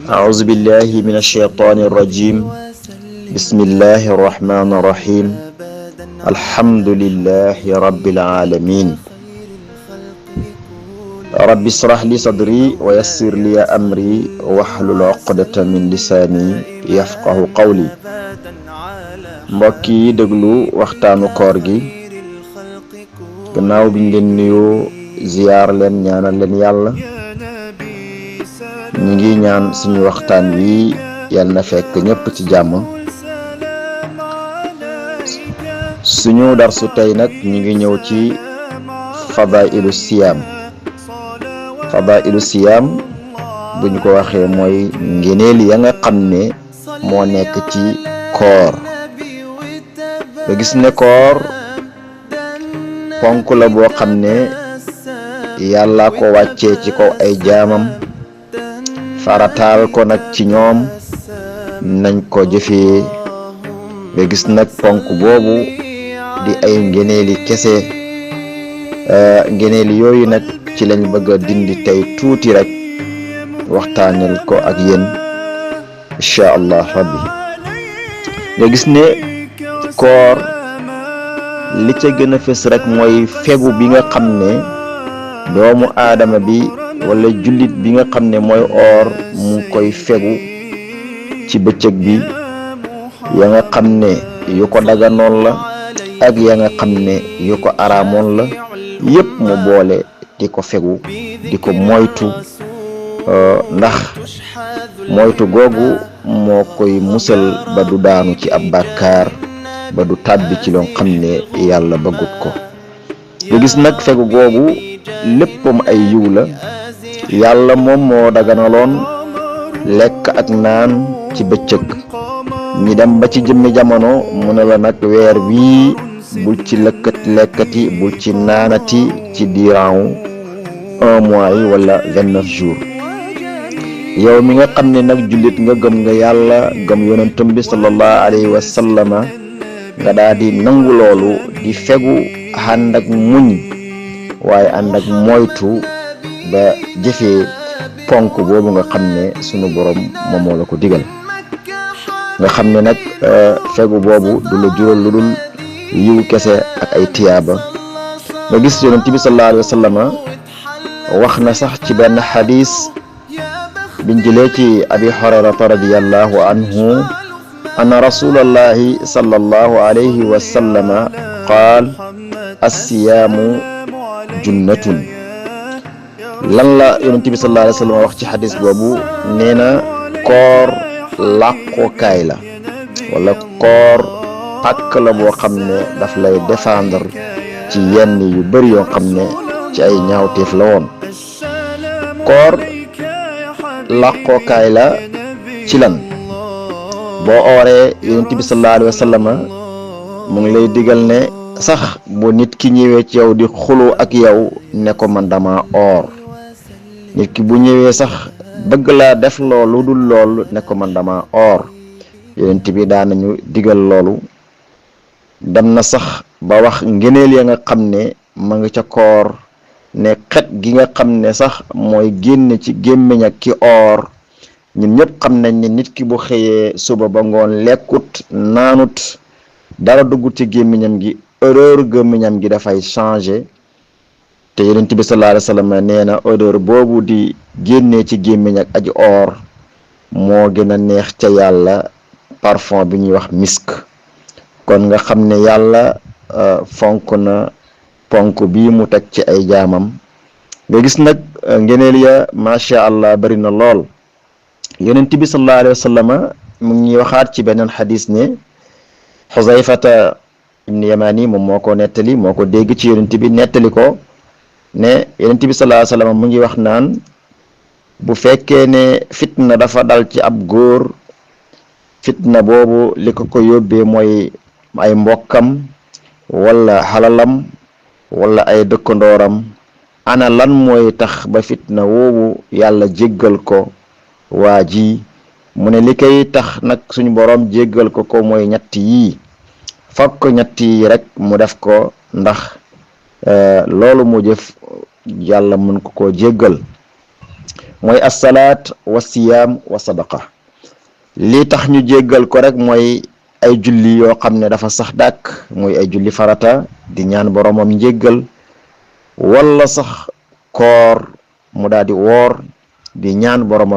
أعوذ بالله من الشيطان الرجيم بسم الله الرحمن الرحيم الحمد لله رب العالمين رب اشرح لي صدري ويسر لي أمري واحلل عقدة من لساني يفقه قولي mbokk yi déglu waxtaanu koor gi gannaaw biñ leen nuyoo ziyaar leen ñaanal leen yàlla ñi ngi ñaan suñu waxtaan wi yàlla na fekk ñëpp ci jàmm. suñu darsu tey nag ñi ngi ñëw ci fadailu siyaam buñ ko waxee mooy ngëneel ya nga xam ne moo nekk ci koor. nga gis ne koor ponk la boo xam ne yàlla ko wàccee ci kaw ay jaamam farataal ko nag ci ñoom nañ ko jëfee. nga gis nag ponk boobu di ay ngeneeli kese ngeneeli yooyu nag ci lañ bëgg a dindi tey tuuti rek waxtaanel ko ak yéen incha allah rabbi. nga gis ne koor li ca gën a fës rek mooy fegu bi nga xam ne doomu aadama bi wala jullit bi nga xam ne mooy oor mu koy fegu ci bëccëg bi ya nga xam ne yu ko daganoon la ak ya nga xam ne yu ko araamoon la yépp mu boole di ko fegu di ko moytu ndax moytu googu moo koy musal ba du daanu ci ab bàkkaar ba du tàbbi ci loo xam ne yàlla bëggut ko. nga gis nag fegu googu léppam ay yiw la. yàlla moom moo daganaloon lekk ak naan ci bëccëg ñi dem ba ci jëmmi jamono mu ne la nag weer wii bul ci lekkati bul ci naanati ci diiraawu 1 mois yi wala 29 jours. yow mi nga xam ne nag jullit nga gëm nga yàlla gëm yonentam bi sallallahu alayhi wa sallama nga daal di nangu loolu di fegu ànd ak muñ waaye ànd ak moytu ba jëfee ponk boobu nga xam ne sunu borom moom moo la ko digal. nga xam ne nag fegu boobu du la jural lu dul yiw kese ak ay tiyaaba. nga gis yonent bi sallallahu alayhi wa sallama wax na sax ci benn xadis biñ jëlee ci abi hurayrata radiyallahu anhu anna rasulallahi sallallahu alayhi wa sallama qaal as-siyaamu junnatun. lan la yonent bi sallallahu alayhi wa sallam wax ci xadis boobu? nee na koor làqookaay la wala koor pàkk la boo xam ne daf lay défendre ci yenn yu bari yoo xam ne ci ay ñaawteef la woon. koor làqookaay la ci lan? boo ooree yonent bi sallallahu alayhi wa sallam mu ngi lay digal ne sax bu nit ki ñëwee ci yow di xulu ak yow ne ko man dama oor. nit ki bu ñëwee sax bëgg laa def loolu dul loolu ne ko man dama oor. yonent bi daan nañu digal loolu. dem na sax ba wax ngëneel ya nga xam ne ma nga ca koor ne xet gi nga xam ne sax mooy génn ci gémmiñ ak ki oor. ñun ñëpp xam nañ ne nit ki bu xëyee suba ba ngoon lekkut naanut dara duggut ci gémmiñam gi odeur gémmiñam gi dafay changer. te yonent bi sallallahu alayhi wa sallam nee na odeur boobu di génnee ci gémmiñ ak aji oor moo gën a neex ca yàlla parfum bi ñuy wax misk. kon nga xam ne yàlla fonk na ponk bii mu teg ci ay jaamam. nga gis nag ngeneel ya macha allah bari na lool. yonent bi sallallahu alayhi wa sallam mu ngi waxaat ci beneen xadis ne Xuzayfata ibn Yamani moom moo ko nettali moo ko dégg ci yonent bi nettali ko ne yonent bi sallallahu alayhi wa sallam mu ngi wax naan bu fekkee ne fitna dafa dal ci ab góor fitna boobu li ko yóbbee mooy ay mbokkam wala xalalam wala ay dëkkandooram. ana lan mooy tax ba fitna woowu yàlla jéggal ko waa ji? mu ne li koy tax nag suñu borom jéggal ko mooy ñett yii. fokk ñett yi rek mu def ko ndax loolu mu jëf yàlla mën ko koo jéggal. mooy assalaat wa siyaam wa sadaqa. lii tax ñu jéggal ko rek mooy ay julli yoo xam ne dafa sax dàkk, muy ay julli farata di ñaan boromam njéggal, wala sax koor mu daal di woor di ñaan boromam